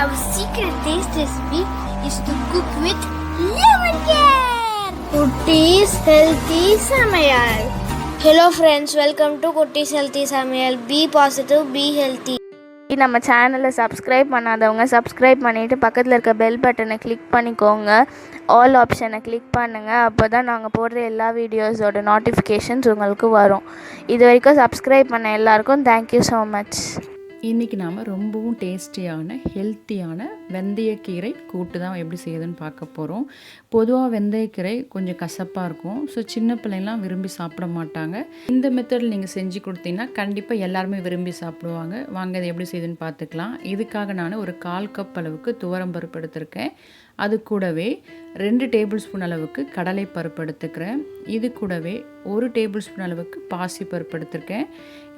Our secret taste recipe is to cook with lemon care. Kutties Healthy Samayal. Hello friends, welcome to Kutties Healthy Samayal. Be positive, be healthy. நம்ம சேனலை subscribe பண்ணாதவங்க subscribe பண்ணிவிட்டு பக்கத்தில் இருக்க bell பட்டனை click பண்ணிக்கோங்க. All ஆப்ஷனை click பண்ணுங்கள். அப்போ தான் நாங்கள் போடுற எல்லா வீடியோஸோட நோட்டிஃபிகேஷன்ஸ் உங்களுக்கு வரும். இது வரைக்கும் சப்ஸ்கிரைப் பண்ண எல்லாருக்கும் தேங்க்யூ ஸோ மச். இன்றைக்கி நாம் ரொம்பவும் டேஸ்டியான ஹெல்த்தியான வெந்தயக்கீரை கூட்டு தான் எப்படி செய்யுதுன்னு பார்க்க போகிறோம். பொதுவாக வெந்தயக்கீரை கொஞ்சம் கசப்பாக இருக்கும். ஸோ சின்ன பிள்ளைங்களாம் விரும்பி சாப்பிட மாட்டாங்க. இந்த மெத்தடில் நீங்கள் செஞ்சு கொடுத்தீங்கன்னா கண்டிப்பாக எல்லாருமே விரும்பி சாப்பிடுவாங்க. வாங்க அதை எப்படி செய்யுதுன்னு பார்த்துக்கலாம். இதுக்காக நான் ஒரு 1/4 கப் அளவுக்கு துவரம்பருப்பு எடுத்திருக்கேன். அது கூடவே 2 டேபிள் ஸ்பூன் அளவுக்கு கடலை பருப்பு எடுத்துக்கிறேன். இது கூடவே 1 டேபிள் ஸ்பூன் அளவுக்கு பாசி பருப்பு எடுத்துருக்கேன்.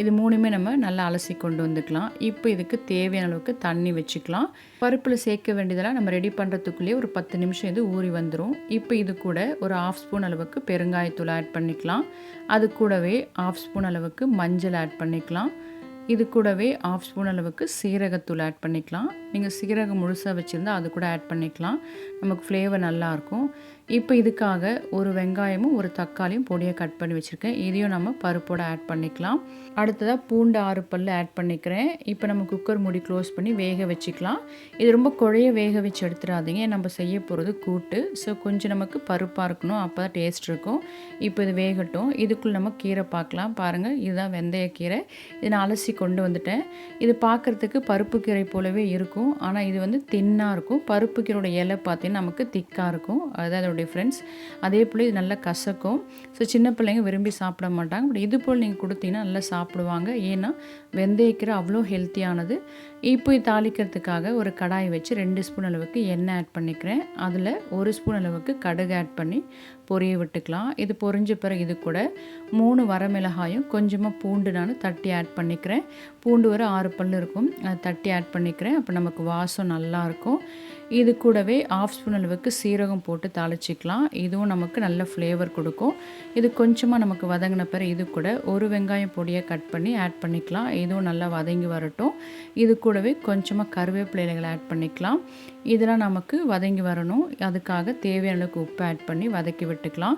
இது மூணுமே நம்ம நல்லா அலசி கொண்டு வந்துக்கலாம். இப்போ இதுக்கு தேவையான அளவுக்கு தண்ணி வச்சுக்கலாம். பருப்பில் சேர்க்க வேண்டியதெல்லாம் நம்ம ரெடி பண்ணுறதுக்குள்ளேயே ஒரு 10 நிமிஷம் இது ஊறி வந்துடும். இப்போ இது கூட ஒரு 1/2 ஸ்பூன் அளவுக்கு பெருங்காயத்தூள் ஆட் பண்ணிக்கலாம். அது கூடவே 1/2 ஸ்பூன் அளவுக்கு மஞ்சள் ஆட் பண்ணிக்கலாம். இது கூடவே 1/2 ஸ்பூன் அளவுக்கு சீரகத்தூள் ஆட் பண்ணிக்கலாம். நீங்கள் சீரகம் முழுசாக வச்சுருந்தா அது கூட ஆட் பண்ணிக்கலாம். நமக்கு ஃப்ளேவர் நல்லாயிருக்கும். இப்போ இதுக்காக ஒரு வெங்காயமும் ஒரு தக்காளியும் பொடியாக கட் பண்ணி வச்சுருக்கேன். இதையும் நம்ம பருப்போடு ஆட் பண்ணிக்கலாம். அடுத்ததாக பூண்டு 6 பல் ஆட் பண்ணிக்கிறேன். இப்போ நம்ம குக்கர் மூடி க்ளோஸ் பண்ணி வேக வச்சுக்கலாம். இது ரொம்ப குழைய வேக வச்சு எடுத்துடாதீங்க. நம்ம செய்ய போகிறது கூட்டு. ஸோ கொஞ்சம் நமக்கு பருப்பாக இருக்கணும், அப்போ தான் டேஸ்ட் இருக்கும். இப்போ இது வேகட்டும். இதுக்குள்ளே நம்ம கீரை பார்க்கலாம். பாருங்கள், இதுதான் வெந்தயக்கீரை. இதை நான் அலசி கொண்டு வந்துட்டேன். இது பார்க்குறதுக்கு பருப்பு கீரை போலவே இருக்கும், ஆனால் இது வந்து தின்னாக இருக்கும். பருப்பு கீரையோட இலை பார்த்தீங்கன்னா நமக்கு திக்காக இருக்கும். அதுதான் அதோட டிஃப்ரென்ஸ். அதே போல் இது நல்லா கசக்கும். ஸோ சின்ன பிள்ளைங்க விரும்பி சாப்பிட மாட்டாங்க. பட் இது போல் நீங்கள் கொடுத்தீங்கன்னா நல்லா சாப்பிடுவாங்க. ஏன்னா வெந்தயக்கீரை அவ்வளோ ஹெல்த்தியானது. இப்போ தாளிக்கிறதுக்காக ஒரு கடாய் வச்சு 2 ஸ்பூன் அளவுக்கு எண்ணெய் ஆட் பண்ணிக்கிறேன். அதில் 1 ஸ்பூன் அளவுக்கு கடுகு ஆட் பண்ணி பொரிய விட்டுக்கலாம். இது பொரிஞ்ச பிறகு இது கூட 3 வரமிளகாயும் கொஞ்சமாக பூண்டு நான் தட்டி ஆட் பண்ணிக்கிறேன். பூண்டு ஒரு 6 பல் இருக்கும், அதை தட்டி ஆட் பண்ணிக்கிறேன். அப்போ நமக்கு வாசம் நல்லாயிருக்கும். இது கூடவே 1/2 ஸ்பூன் அளவுக்கு சீரகம் போட்டு தாளிச்சிக்கலாம். இதுவும் நமக்கு நல்ல ஃப்ளேவர் கொடுக்கும். இது கொஞ்சமாக நமக்கு வதங்கின பிறகு இது கூட ஒரு வெங்காயம் பொடியை கட் பண்ணி ஆட் பண்ணிக்கலாம். இதுவும் நல்லா வதங்கி வரட்டும். இது கூடவே கொஞ்சமாக கருவேப்பிலைகளை ஆட் பண்ணிக்கலாம். இதெல்லாம் நமக்கு வதங்கி வரணும். அதுக்காக தேவையான அளவுக்கு உப்பு ஆட் பண்ணி வதக்கி விட்டுக்கலாம்.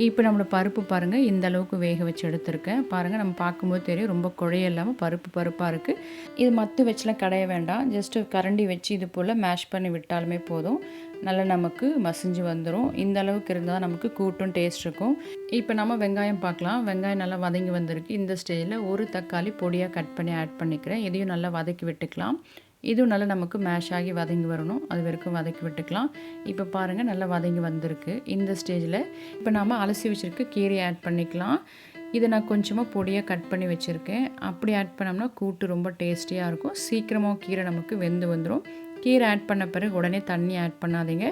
இப்போ நம்மளோட பருப்பு பாருங்கள், இந்த அளவுக்கு வேக வச்சு எடுத்திருக்கேன். பாருங்கள், நம்ம பார்க்கும்போது தெரியும் ரொம்ப குழைய இல்லாமல் பருப்பாக இருக்குது. இது மத்து வச்சுலாம் கடைய வேண்டாம். ஜஸ்ட்டு கரண்டி வச்சு இது போல் மேஷ் பண்ணி விட்டாலுமே போதும். நல்லா நமக்கு மசிஞ்சு வந்துடும். இந்த அளவுக்கு இருந்தால் நமக்கு கூட்டும் டேஸ்ட் இருக்கும். இப்போ நம்ம வெங்காயம் பார்க்கலாம். வெங்காயம் நல்லா வதங்கி வந்திருக்கு. இந்த ஸ்டேஜில் ஒரு தக்காளி பொடியாக கட் பண்ணி ஆட் பண்ணிக்கிறேன். இதையும் நல்லா வதக்கி விட்டுக்கலாம். இதுவும் நல்லா நமக்கு மேஷ் ஆகி வதங்கி வரணும். அது வரைக்கும் வதக்கி விட்டுக்கலாம். இப்போ பாருங்கள், நல்லா வதங்கி வந்திருக்கு. இந்த ஸ்டேஜில் இப்போ நாம் அலசி வச்சுருக்க கீரையை ஆட் பண்ணிக்கலாம். இதை நான் கொஞ்சமாக பொடியாக கட் பண்ணி வச்சுருக்கேன். அப்படி ஆட் பண்ணோம்னா கூட்டு ரொம்ப டேஸ்டியாக இருக்கும். சீக்கிரமாக கீரை நமக்கு வெந்து வந்துடும். கீரை ஆட் பண்ண பிறகு உடனே தண்ணி ஆட் பண்ணாதீங்க.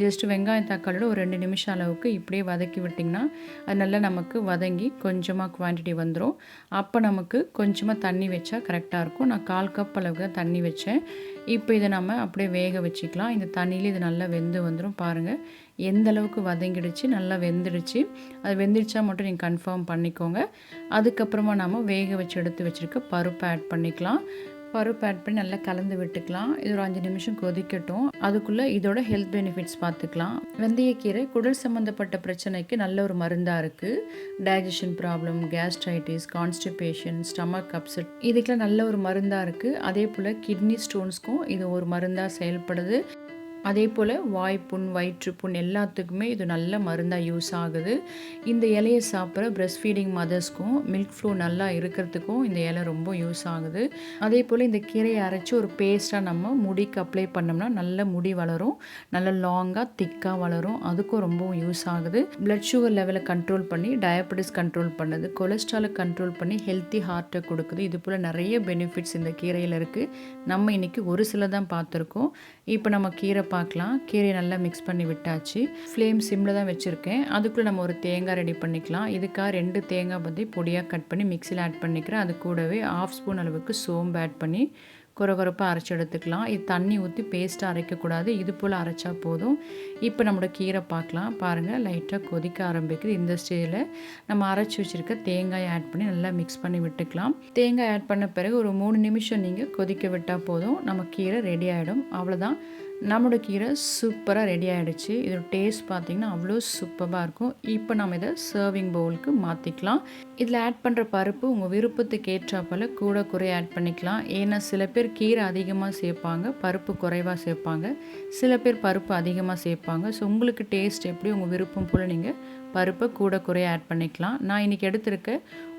ஜஸ்ட்டு வெங்காயம் தக்காளியோட ஒரு 2 நிமிஷம் அளவுக்கு இப்படியே வதக்கி விட்டிங்கன்னா அது நல்லா நமக்கு வதங்கி கொஞ்சமாக குவான்டிட்டி வந்துடும். அப்போ நமக்கு கொஞ்சமாக தண்ணி வச்சா கரெக்டாக இருக்கும். நான் 1/4 கப் அளவுக்கு தான் தண்ணி வச்சேன். இப்போ இதை நம்ம அப்படியே வேக வச்சுக்கலாம். இந்த தண்ணியில் இது நல்லா வெந்து வந்துடும். பாருங்கள், எந்த அளவுக்கு வதங்கிடுச்சு, நல்லா வெந்துடுச்சு. அது வெந்துடுச்சா மட்டும் நீங்கள் கன்ஃபார்ம் பண்ணிக்கோங்க. அதுக்கப்புறமா நம்ம வேக வச்சு எடுத்து வச்சுருக்க பருப்பை ஆட் பண்ணிக்கலாம். பருப்பு ஆட் பண்ணி நல்லா கலந்து விட்டுக்கலாம். இது ஒரு 5 நிமிஷம் கொதிக்கட்டும். அதுக்குள்ளே இதோட ஹெல்த் பெனிஃபிட்ஸ் பார்த்துக்கலாம். வெந்தயக்கீரை குடல் சம்மந்தப்பட்ட பிரச்சனைக்கு நல்ல ஒரு மருந்தாக இருக்குது. Digestion problem, gastritis, constipation, stomach upset, இதுக்கெலாம் நல்ல ஒரு மருந்தாக இருக்குது. அதே போல் கிட்னி ஸ்டோன்ஸ்க்கும் இது ஒரு மருந்தாக செயல்படுது. அதே போல் வாய்ப்புண், வயிற்றுப்புண் எல்லாத்துக்குமே இது நல்ல மருந்தாக யூஸ் ஆகுது. இந்த இலையை சாப்பிட்ற பிரெஸ்ட் ஃபீடிங் மதர்ஸ்க்கும் மில்க் ஃப்ளோ நல்லா இருக்கிறதுக்கும் இந்த இலை ரொம்ப யூஸ் ஆகுது. அதே போல் இந்த கீரையை அரைச்சி ஒரு பேஸ்ட்டாக நம்ம முடிக்கு அப்ளை பண்ணோம்னா நல்ல முடி வளரும், நல்ல லாங்காக திக்காக வளரும். அதுக்கும் ரொம்பவும் யூஸ் ஆகுது. பிளட் சுகர் லெவலை கண்ட்ரோல் பண்ணி டயபெட்டிஸ் கண்ட்ரோல் பண்ணுது, கொலஸ்ட்ராலை கண்ட்ரோல் பண்ணி ஹெல்த்தி ஹார்ட்டை கொடுக்குது. இது போல் நிறைய பெனிஃபிட்ஸ் இந்த கீரையில் இருக்குது. நம்ம இன்றைக்கி ஒரு சில தான் பார்த்துருக்கோம். இப்போ நம்ம கீரை பார்க்கலாம். கீரையை நல்லா மிக்ஸ் பண்ணி விட்டாச்சு. ஃப்ளேம் சிம்மில் தான் வச்சுருக்கேன். அதுக்குள்ளே நம்ம ஒரு தேங்காய் ரெடி பண்ணிக்கலாம். இதுக்காக 2 தேங்காய் பொடியாக கட் பண்ணி மிக்சியில் ஆட் பண்ணிக்கிறேன். அது கூடவே 1/2 ஸ்பூன் அளவுக்கு சோம்பு ஆட் பண்ணி கொரகொரப்பாக அரைச்சி எடுத்துக்கலாம். இது தண்ணி ஊற்றி பேஸ்ட்டாக அரைக்கக்கூடாது, இது போல் அரைச்சா போதும். இப்போ நம்மளோட கீரை பார்க்கலாம். பாருங்கள், லைட்டாக கொதிக்க ஆரம்பிக்குது. இந்த ஸ்டேஜில் நம்ம அரைச்சி வச்சுருக்க தேங்காயை ஆட் பண்ணி நல்லா மிக்ஸ் பண்ணி விட்டுக்கலாம். தேங்காய் ஆட் பண்ண பிறகு ஒரு 3 நிமிஷம் நீங்கள் கொதிக்க விட்டால் போதும், நம்ம கீரை ரெடி ஆகிடும். அவ்வளோதான், நம்மளோட கீரை சூப்பராக ரெடி ஆகிடுச்சு. இதோட டேஸ்ட் பார்த்திங்கன்னா அவ்வளோ சூப்பராக இருக்கும். இப்போ நம்ம இதை சர்விங் பவுலுக்கு மாற்றிக்கலாம். இதில் ஆட் பண்ணுற பருப்பு உங்கள் விருப்பத்துக்கு ஏற்றாப்போல் கூட குறைய ஆட் பண்ணிக்கலாம். ஏன்னா சில பேர் கீரை அதிகமாக சேர்ப்பாங்க, பருப்பு குறைவாக சேர்ப்பாங்க. சில பேர் பருப்பு அதிகமாக சேர்ப்பாங்க. ஸோ உங்களுக்கு டேஸ்ட் எப்படி உங்கள் விருப்பம் போல் நீங்கள் பருப்பை கூட குறைய ஆட் பண்ணிக்கலாம். நான் இன்றைக்கி எடுத்திருக்க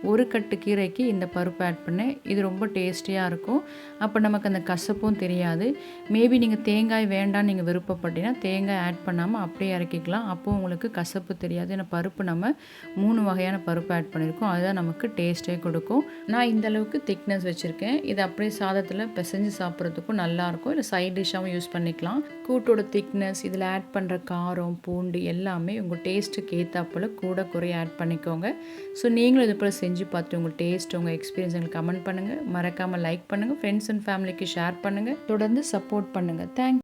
ஒரு கட்டு கீரைக்கு இந்த பருப்பு ஆட் பண்ணேன். இது ரொம்ப டேஸ்டியாக இருக்கும். அப்போ நமக்கு அந்த கசப்பும் தெரியாது. மேபி நீங்கள் தேங்காய் வேண்டான்னு நீங்கள் விருப்பப்பட்டீங்கன்னா தேங்காய் ஆட் பண்ணாமல் அப்படியே இறக்கிக்கலாம். அப்போது உங்களுக்கு கசப்பு தெரியாது. ஏன்னா பருப்பு நம்ம 3 வகையான பருப்பு ஆட் பண்ணியிருக்கோம், அதுதான் நமக்கு டேஸ்ட்டே கொடுக்கும். நான் இந்த அளவுக்கு திக்னஸ் வச்சுருக்கேன். இது அப்படியே சாதத்தில் பிசைஞ்சு சாப்பிட்றதுக்கும் நல்லாயிருக்கும். இல்லை சைட் டிஷ்ஷாகவும் யூஸ் பண்ணிக்கலாம். கூட்டோட திக்னஸ், இதில் ஆட் பண்ணுற காரம், பூண்டு எல்லாமே உங்கள் டேஸ்ட்டுக்கு ஏற்றாப்போல் கூட குறைய ஆட் பண்ணிக்கோங்க. ஸோ நீங்களும் இது போல் செஞ்சு பார்த்து உங்கள் டேஸ்ட், உங்கள் எக்ஸ்பீரியன்ஸ் எங்களுக்கு கமெண்ட் பண்ணுங்கள். மறக்காமல் லைக் பண்ணுங்கள், ஃப்ரெண்ட்ஸ் அண்ட் ஃபேமிலிக்கு ஷேர் பண்ணுங்கள், தொடர்ந்து சப்போர்ட் பண்ணுங்கள். தேங்க்ஸ்.